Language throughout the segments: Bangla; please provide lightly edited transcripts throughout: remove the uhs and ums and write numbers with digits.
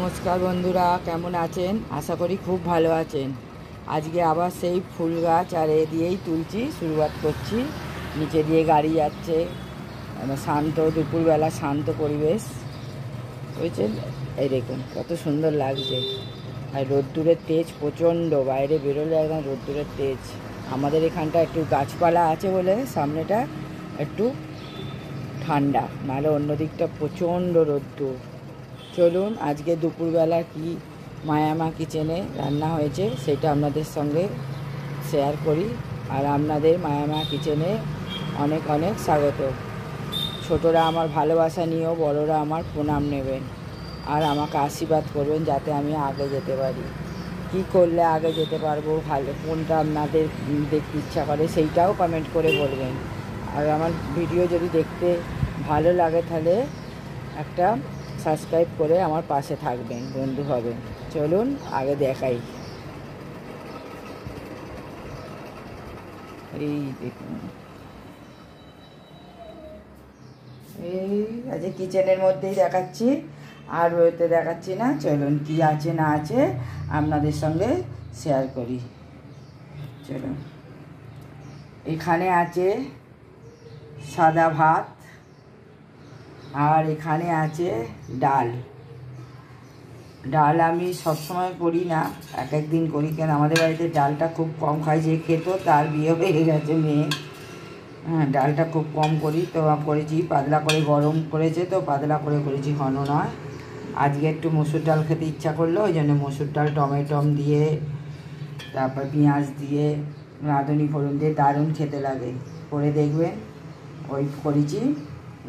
নমস্কার বন্ধুরা, কেমন আছেন? আশা করি খুব ভালো আছেন। আজকে আবার সেই ফুল গাছ আর এ দিয়েই তুলছি, শুরুয়াত করছি। নিচে দিয়ে গাড়ি যাচ্ছে, শান্ত দুপুরবেলা শান্ত পরিবেশ বুঝছেন। এই দেখুন কত সুন্দর লাগছে। আর রোদ্দুরের তেজ প্রচণ্ড, বাইরে বেরোলে একদম রোদ্দুরের তেজ। আমাদের এখানটা একটু গাছপালা আছে বলে সামনেটা একটু ঠান্ডা, নাহলে অন্য দিকটা প্রচণ্ড রোদ্দুর। চলুন আজকে দুপুরবেলা কি মায়ামা কিচেনে রান্না হয়েছে সেটা আপনাদের সঙ্গে শেয়ার করি। আর আপনাদের মায়ামা কিচেনে অনেক অনেক স্বাগত। ছোটরা আমার ভালোবাসা নিয়েও বড়রা আমার প্রণাম নেবেন আর আমাকে আশীর্বাদ করবেন যাতে আমি আগে যেতে পারি। কি করলে আগে যেতে পারবো, ভালো কোনটা আপনাদের দেখতে ইচ্ছা করে সেইটাও কমেন্ট করে বলবেন। আর আমার ভিডিও যদি দেখতে ভালো লাগে তাহলে একটা সাবস্ক্রাইব করে আমার পাশে থাকবেন, বন্ধু হবেন। চলুন আগে দেখাই। এই দেখুন, এই আজকে কিচেনের মধ্যেই দেখাচ্ছি, আর ওইতে দেখাচ্ছি না। চলুন কি আছে না আছে আপনাদের সঙ্গে শেয়ার করি। চলুন, এখানে আছে সাদা ভাত, আর এখানে আছে ডাল। ডাল আমি সবসময় করি না, এক একদিন করি, কেন আমাদের বাড়িতে ডালটা খুব কম খাই। যে খেত তার বিয়ে হয়ে গেছে মেয়ে। হ্যাঁ, ডালটা খুব কম করি, তো করেছি পাতলা করে, গরম করেছে তো পাতলা করে করেছি, ঘন নয়। আজকে একটু মসুর ডাল খেতে ইচ্ছা করলো, ওই জন্য মসুর ডাল টমেটম দিয়ে, তারপর পেঁয়াজ দিয়ে, রাঁধুনি ফোড়ন দিয়ে দারুণ খেতে লাগে। করে দেখবেন। ওই করেছি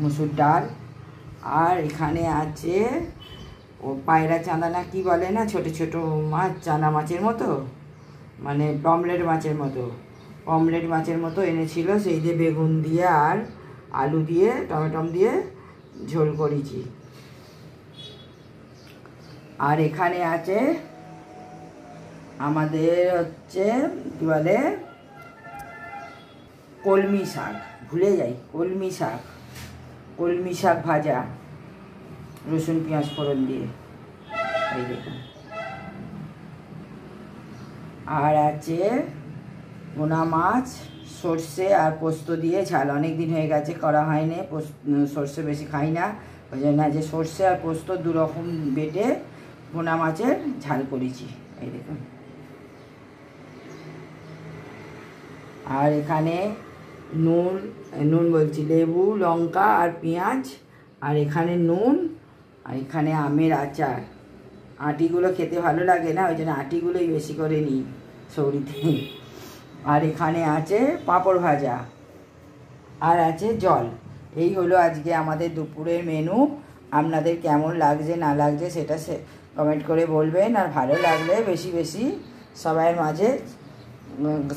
মসুর ডাল। আর এখানে আছে ও পায়রা চাঁদা না কি বলে না, ছোটো ছোটো মাছ, চাঁদা মাছের মতো, মানে পমলেট মাছের মতো এনেছিল, সেই দিয়ে বেগুন দিয়ে আর আলু দিয়ে টমেটম দিয়ে ঝোল করেছি। আর এখানে আছে আমাদের হচ্ছে কী বলে, কলমি শাক, ভুলে যাই, কলমি শাক ভাজা, রসুন পেঁয়াজ ফোড়ন দিয়ে। এই দেখুন। আর আছে পোনা মাছ, সর্ষে আর পোস্ত দিয়ে ঝাল। অনেক দিন হয়ে গেছে করা হয়নি, সর্ষে বেশি খাই না, ওই জন্য যে সর্ষে আর পোস্ত দুরকম বেটে পোনা মাছের ঝাল করেছি। এই দেখুন। আর এখানে নুন বলছি, লেবু, লঙ্কা আর পেঁয়াজ, আর এখানে নুন, আর এখানে আমের আচার। আটিগুলো খেতে ভালো লাগে না, ওই জন্য আটিগুলোই বেশি করে নিই সৌরিতে। আর এখানে আছে পাঁপড় ভাজা, আর আছে জল। এই হলো আজকে আমাদের দুপুরের মেনু। আপনাদের কেমন লাগছে না লাগছে সেটা কমেন্ট করে বলবেন, আর ভালো লাগলে বেশি বেশি সবাইয়ের মাঝে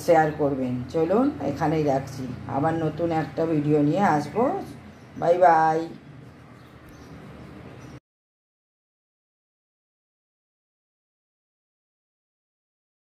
শেয়ার করবেন। চলুন এখানেই রাখছি, আবার নতুন একটা ভিডিও নিয়ে আসবো। Bye bye.